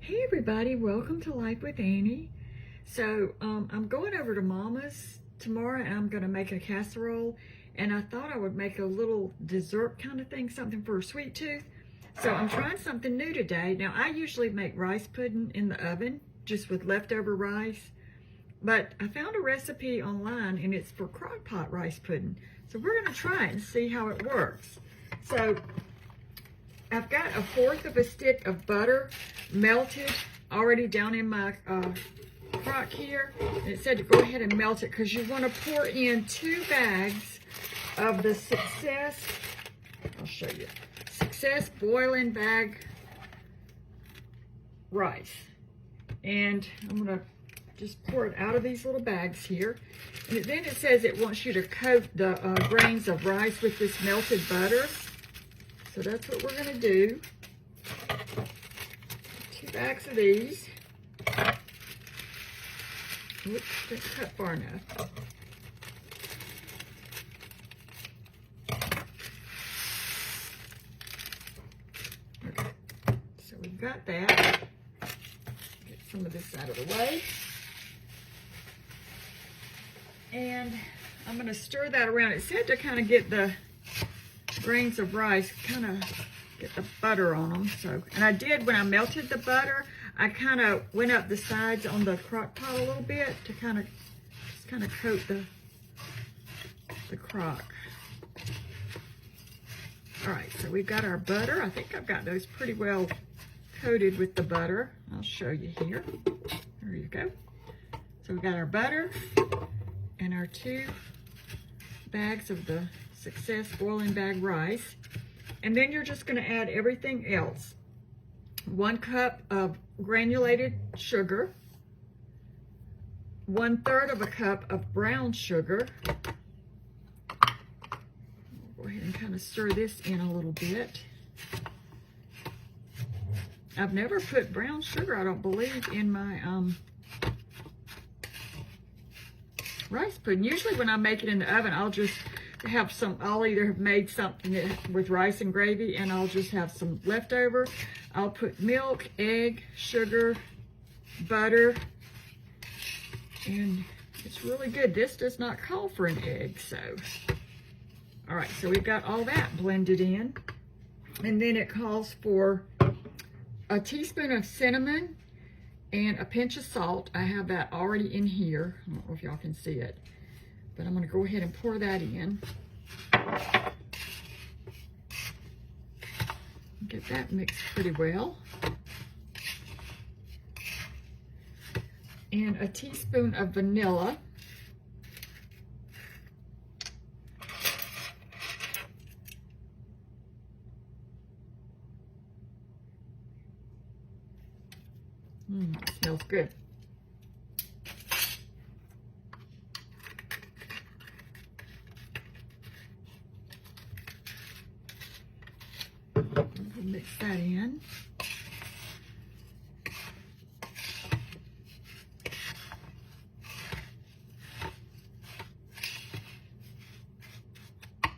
Hey everybody, welcome to Life with Annie. So I'm going over to Mama's tomorrow and I'm going to make a casserole, and I thought I would make a little dessert kind of thing, something for a sweet tooth. So I'm trying something new today. Now I usually make rice pudding in the oven just with leftover rice, but I found a recipe online and it's for Crockpot rice pudding. So we're going to try it and see how it works. So I've got 1/4 of a stick of butter melted already down in my crock here. And it said to go ahead and melt it because you want to pour in 2 bags of the I'll show you, Success boiling bag rice. And I'm going to just pour it out of these little bags here. And then it says it wants you to coat the grains of rice with this melted butter. So that's what we're going to do. 2 bags of these. Oops, didn't cut far enough. Okay, so we've got that. Get some of this out of the way. And I'm going to stir that around. It said to kind of get the grains of rice, kind of get the butter on them. So, and I did when I melted the butter, I kind of went up the sides on the crock pot a little bit to kind of coat the crock. All right, so we've got our butter. I think I've got those pretty well coated with the butter. I'll show you here. There you go. So we've got our butter and our 2 bags of the Success boiling bag rice. And then you're just going to add everything else. 1 cup of granulated sugar, 1/3 of a cup of brown sugar. I'll go ahead and kind of stir this in a little bit. I've never put brown sugar, I don't believe, in my rice pudding. Usually when I make it in the oven, I'll just have I'll either have made something with rice and gravy and I'll just have some leftover. I'll put milk, egg, sugar, butter, and it's really good. This does not call for an egg, so. All right, so we've got all that blended in. And then it calls for a teaspoon of cinnamon and a pinch of salt. I have that already in here. I don't know if y'all can see it, but I'm going to go ahead and pour that in. Get that mixed pretty well. And a teaspoon of vanilla. It smells good. Mix that in.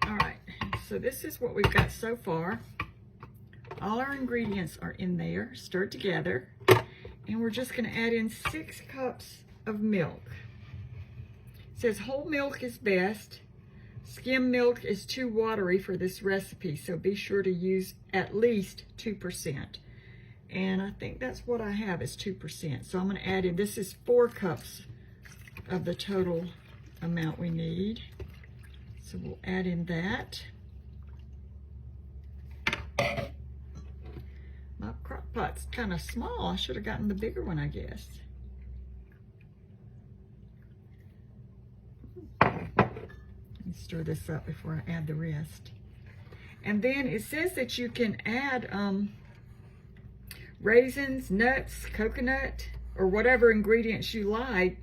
All right, so this is what we've got so far. All our ingredients are in there, stirred together, and we're just going to add in 6 cups of milk. It says whole milk is best. Skim milk is too watery for this recipe, so be sure to use at least 2%. And I think that's what I have is 2%. So I'm going to add in, this is 4 cups of the total amount we need. So we'll add in that. My crock pot's kind of small. I should have gotten the bigger one, I guess. Stir this up before I add the rest. And then it says that you can add raisins, nuts, coconut, or whatever ingredients you like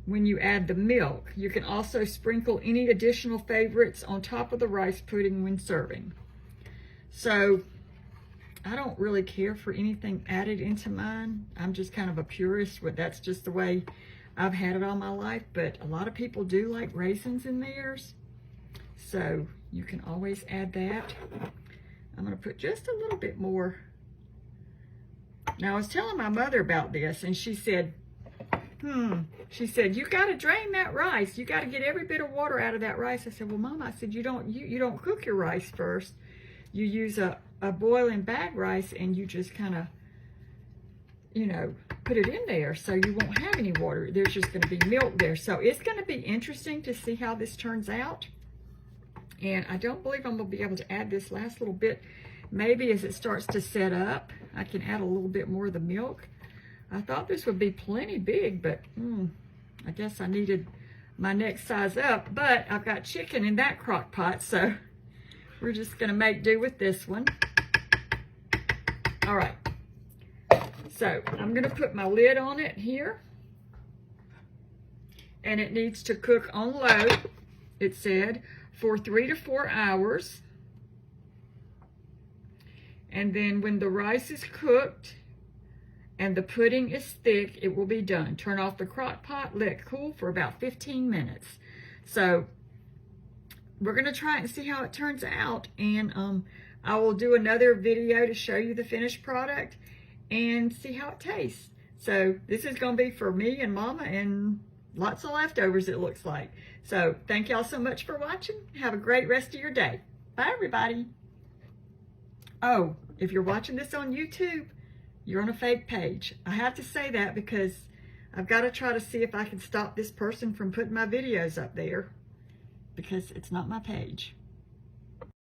when you add the milk. You can also sprinkle any additional favorites on top of the rice pudding when serving. So I don't really care for anything added into mine. I'm just kind of a purist. That's just the way I've had it all my life, but a lot of people do like raisins in theirs. So you can always add that. I'm going to put just a little bit more Now, I was telling my mother about this, and she said, she said, you got to drain that rice. You got to get every bit of water out of that rice. I said, well, Mom, I said, you don't cook your rice first. You use a boiling bag rice, and you just kind of, you know, put it in there, so you won't have any water. There's just going to be milk there. So it's going to be interesting to see how this turns out. And I don't believe I'm going to be able to add this last little bit. Maybe as it starts to set up, I can add a little bit more of the milk. I thought this would be plenty big, but I guess I needed my next size up. But I've got chicken in that crock pot, so we're just going to make do with this one. All right. So I'm going to put my lid on it here. And it needs to cook on low, it said, for 3 to 4 hours. And then when the rice is cooked and the pudding is thick, it will be done. Turn off the crock pot, let it cool for about 15 minutes. So we're going to try it and see how it turns out. And I will do another video to show you the finished product and see how it tastes. So this is going to be for me and Mama and lots of leftovers, it looks like. So thank y'all so much for watching. Have a great rest of your day. Bye, everybody. Oh, if you're watching this on YouTube, you're on a fake page. I have to say that because I've got to try to see if I can stop this person from putting my videos up there, because it's not my page.